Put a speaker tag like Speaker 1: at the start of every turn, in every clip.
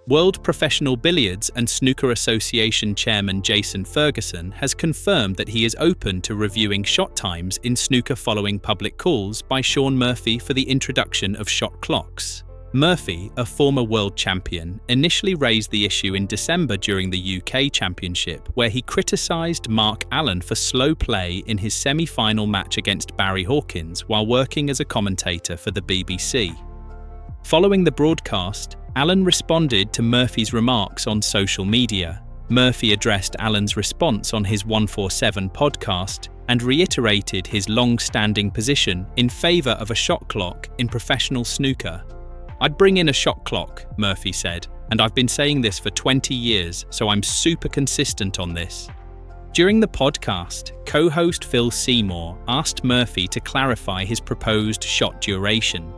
Speaker 1: World Professional Billiards and Snooker Association Chairman Jason Ferguson has confirmed that he is open to reviewing shot times in snooker following public calls by Shaun Murphy for the introduction of shot clocks. Murphy, a former world champion, initially raised the issue in December during the UK Championship, where he criticised Mark Allen for slow play in his semi-final match against Barry Hawkins while working as a commentator for the BBC. Following the broadcast, Allen responded to Murphy's remarks on social media. Murphy addressed Allen's response on his 147 podcast and reiterated his long-standing position in favour of a shot clock in professional snooker. "I'd bring in a shot clock," Murphy said, "and I've been saying this for 20 years, so I'm super consistent on this." During the podcast, co-host Phil Seymour asked Murphy to clarify his proposed shot duration.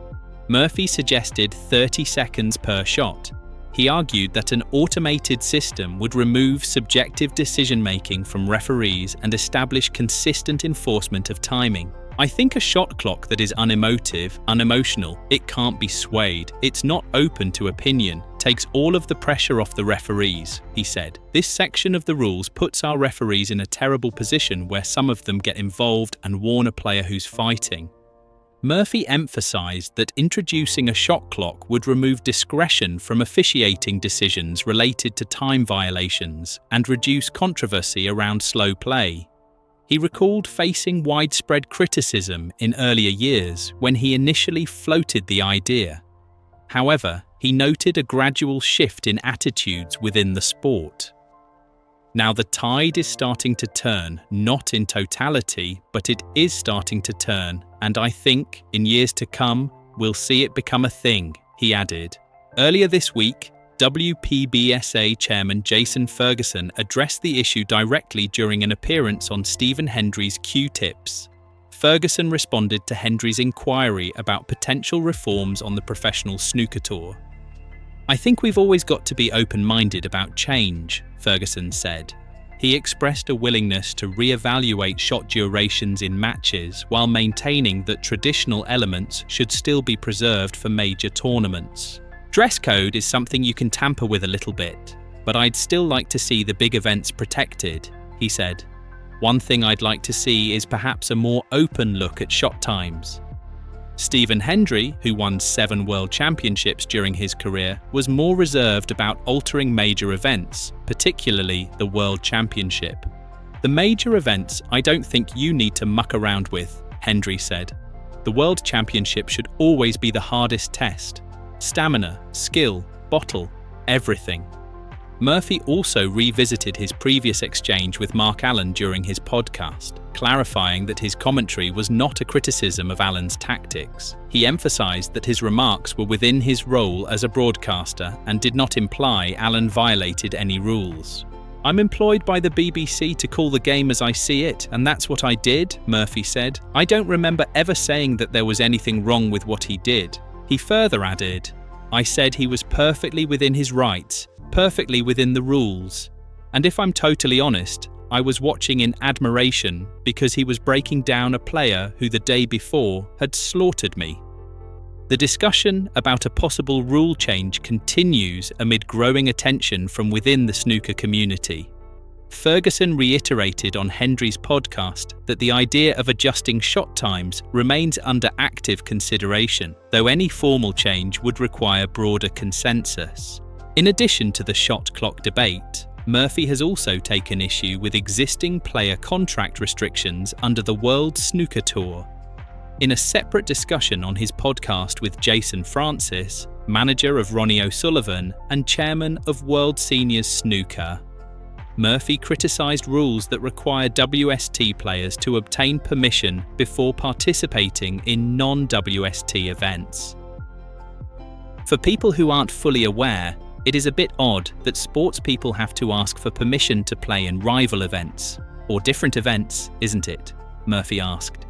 Speaker 1: Murphy suggested 30 seconds per shot. He argued that an automated system would remove subjective decision-making from referees and establish consistent enforcement of timing. "I think a shot clock that is unemotive, unemotional, it can't be swayed, it's not open to opinion, takes all of the pressure off the referees," he said. "This section of the rules puts our referees in a terrible position where some of them get involved and warn a player who's fighting." Murphy emphasised that introducing a shot clock would remove discretion from officiating decisions related to time violations and reduce controversy around slow play. He recalled facing widespread criticism in earlier years when he initially floated the idea. However, he noted a gradual shift in attitudes within the sport. "Now the tide is starting to turn, not in totality, but it is starting to turn, and I think, in years to come, we'll see it become a thing," he added. Earlier this week, WPBSA Chairman Jason Ferguson addressed the issue directly during an appearance on Stephen Hendry's Q-Tips. Ferguson responded to Hendry's inquiry about potential reforms on the professional snooker tour. "I think we've always got to be open-minded about change," Ferguson said. He expressed a willingness to re-evaluate shot durations in matches while maintaining that traditional elements should still be preserved for major tournaments. "Dress code is something you can tamper with a little bit, but I'd still like to see the big events protected," he said. "One thing I'd like to see is perhaps a more open look at shot times." Stephen Hendry, who won 7 world championships during his career, was more reserved about altering major events, particularly the World Championship. "The major events I don't think you need to muck around with," Hendry said. "The World Championship should always be the hardest test. Stamina, skill, bottle, everything." Murphy also revisited his previous exchange with Mark Allen during his podcast, clarifying that his commentary was not a criticism of Allen's tactics. He emphasized that his remarks were within his role as a broadcaster and did not imply Allen violated any rules. "I'm employed by the BBC to call the game as I see it, and that's what I did," Murphy said. "I don't remember ever saying that there was anything wrong with what he did." He further added, "I said he was perfectly within his rights, perfectly within the rules. And if I'm totally honest, I was watching in admiration because he was breaking down a player who the day before had slaughtered me." The discussion about a possible rule change continues amid growing attention from within the snooker community. Ferguson reiterated on Hendry's podcast that the idea of adjusting shot times remains under active consideration, though any formal change would require broader consensus. In addition to the shot clock debate, Murphy has also taken issue with existing player contract restrictions under the World Snooker Tour. In a separate discussion on his podcast with Jason Francis, manager of Ronnie O'Sullivan and chairman of World Seniors Snooker, Murphy criticised rules that require WST players to obtain permission before participating in non-WST events. For people who aren't fully aware, it is a bit odd that sports people have to ask for permission to play in rival events, or different events, isn't it? Murphy asked.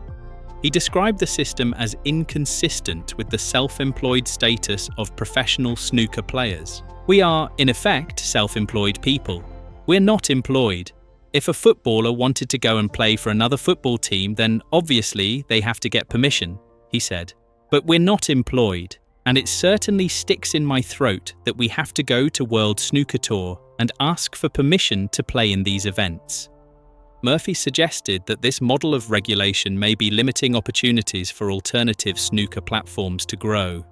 Speaker 1: He described the system as inconsistent with the self-employed status of professional snooker players. "We are, in effect, self-employed people. We're not employed. If a footballer wanted to go and play for another football team, then obviously they have to get permission," he said. "But we're not employed. And it certainly sticks in my throat that we have to go to World Snooker Tour and ask for permission to play in these events. Murphy suggested that this model of regulation may be limiting opportunities for alternative snooker platforms to grow.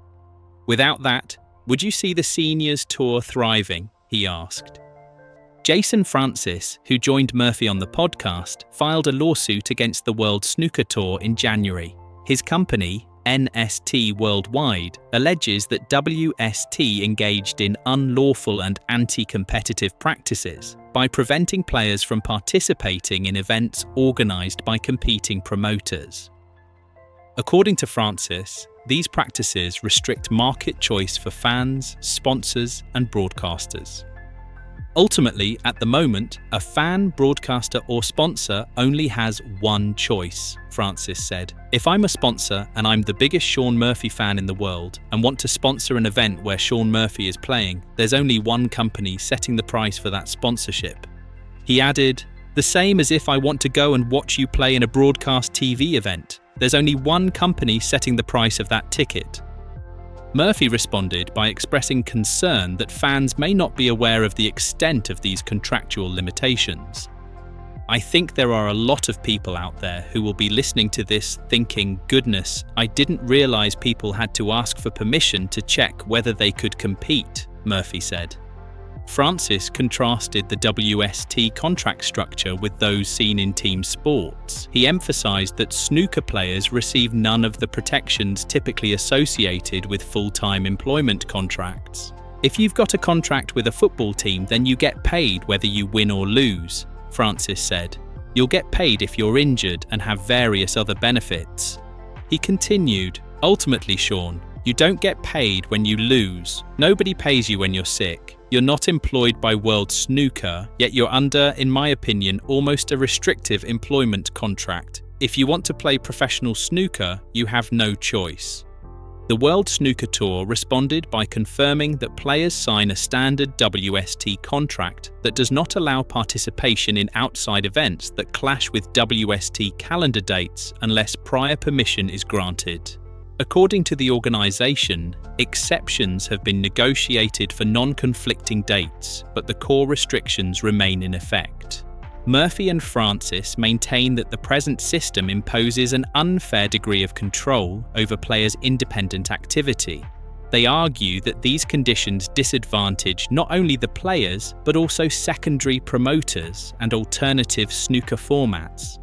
Speaker 1: Without that, would you see the seniors tour thriving? He asked. Jason Francis, who joined Murphy on the podcast, filed a lawsuit against the World Snooker Tour in January. His company, NST Worldwide, alleges that WST engaged in unlawful and anti-competitive practices by preventing players from participating in events organized by competing promoters. According to Francis, these practices restrict market choice for fans, sponsors, and broadcasters. Ultimately, at the moment, a fan, broadcaster, or sponsor only has one choice, Francis said. If I'm a sponsor and I'm the biggest Shaun Murphy fan in the world and want to sponsor an event where Shaun Murphy is playing, there's only one company setting the price for that sponsorship. He added, the same as if I want to go and watch you play in a broadcast TV event. There's only one company setting the price of that ticket. Murphy responded by expressing concern that fans may not be aware of the extent of these contractual limitations. I think there are a lot of people out there who will be listening to this thinking, goodness, I didn't realize people had to ask for permission to check whether they could compete, Murphy said. Francis contrasted the WST contract structure with those seen in team sports. He emphasized that snooker players receive none of the protections typically associated with full-time employment contracts. If you've got a contract with a football team, then you get paid whether you win or lose, Francis said. You'll get paid if you're injured and have various other benefits. He continued, ultimately, Shaun, you don't get paid when you lose. Nobody pays you when you're sick. You're not employed by World Snooker, yet you're under, in my opinion, almost a restrictive employment contract. If you want to play professional snooker, you have no choice. The World Snooker Tour responded by confirming that players sign a standard WST contract that does not allow participation in outside events that clash with WST calendar dates unless prior permission is granted. According to the organization, exceptions have been negotiated for non-conflicting dates, but the core restrictions remain in effect. Murphy and Francis maintain that the present system imposes an unfair degree of control over players' independent activity. They argue that these conditions disadvantage not only the players, but also secondary promoters and alternative snooker formats.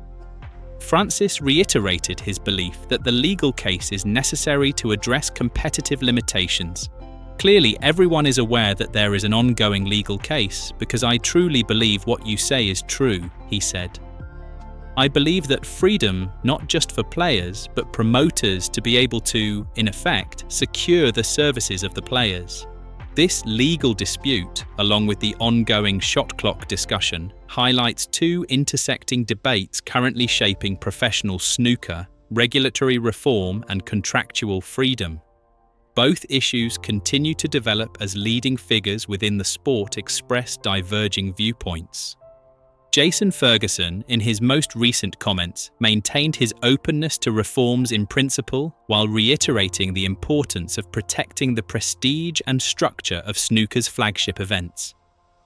Speaker 1: Francis reiterated his belief that the legal case is necessary to address competitive limitations. Clearly, everyone is aware that there is an ongoing legal case because I truly believe what you say is true, he said. I believe that freedom, not just for players, but promoters to be able to, in effect, secure the services of the players. This legal dispute, along with the ongoing shot clock discussion, highlights two intersecting debates currently shaping professional snooker: regulatory reform and contractual freedom. Both issues continue to develop as leading figures within the sport express diverging viewpoints. Jason Ferguson, in his most recent comments, maintained his openness to reforms in principle while reiterating the importance of protecting the prestige and structure of snooker's flagship events.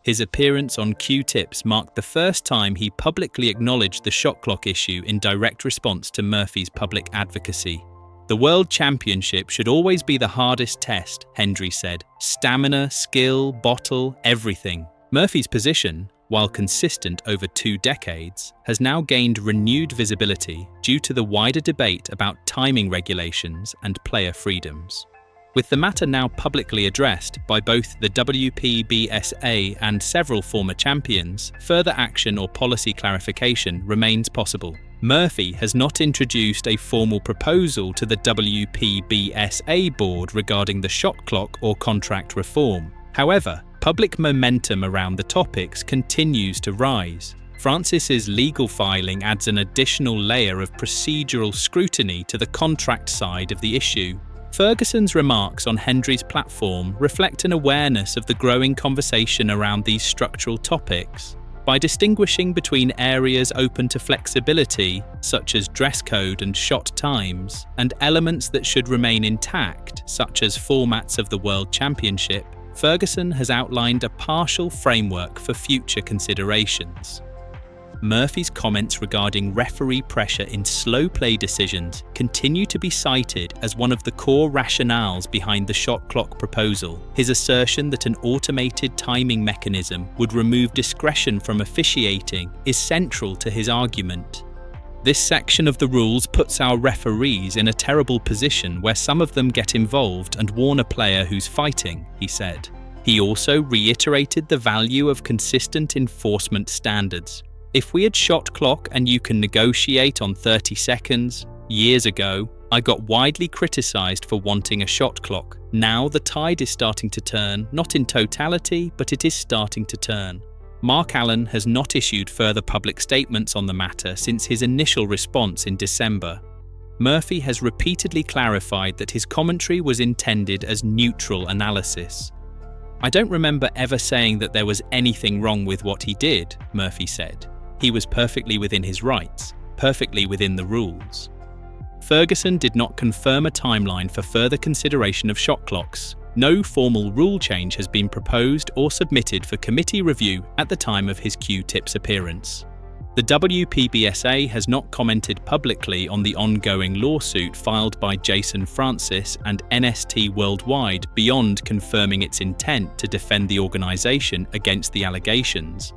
Speaker 1: His appearance on Q-Tips marked the first time he publicly acknowledged the shot clock issue in direct response to Murphy's public advocacy. The World Championship should always be the hardest test, Hendry said. Stamina, skill, bottle, everything. Murphy's position, while consistent over 2 decades, has now gained renewed visibility due to the wider debate about timing regulations and player freedoms. With the matter now publicly addressed by both the WPBSA and several former champions, further action or policy clarification remains possible. Murphy has not introduced a formal proposal to the WPBSA board regarding the shot clock or contract reform. However, public momentum around the topics continues to rise. Francis's legal filing adds an additional layer of procedural scrutiny to the contract side of the issue. Ferguson's remarks on Hendry's platform reflect an awareness of the growing conversation around these structural topics. By distinguishing between areas open to flexibility, such as dress code and shot times, and elements that should remain intact, such as formats of the World Championship, Ferguson has outlined a partial framework for future considerations. Murphy's comments regarding referee pressure in slow play decisions continue to be cited as one of the core rationales behind the shot clock proposal. His assertion that an automated timing mechanism would remove discretion from officiating is central to his argument. This section of the rules puts our referees in a terrible position where some of them get involved and warn a player who's fighting, he said. He also reiterated the value of consistent enforcement standards. If we had shot clock and you can negotiate on 30 seconds, years ago, I got widely criticised for wanting a shot clock. Now the tide is starting to turn, not in totality, but it is starting to turn. Mark Allen has not issued further public statements on the matter since his initial response in December. Murphy has repeatedly clarified that his commentary was intended as neutral analysis. I don't remember ever saying that there was anything wrong with what he did, Murphy said. He was perfectly within his rights, perfectly within the rules. Ferguson did not confirm a timeline for further consideration of shot clocks. No formal rule change has been proposed or submitted for committee review at the time of his Q-Tips appearance. The WPBSA has not commented publicly on the ongoing lawsuit filed by Jason Francis and NST Worldwide beyond confirming its intent to defend the organisation against the allegations.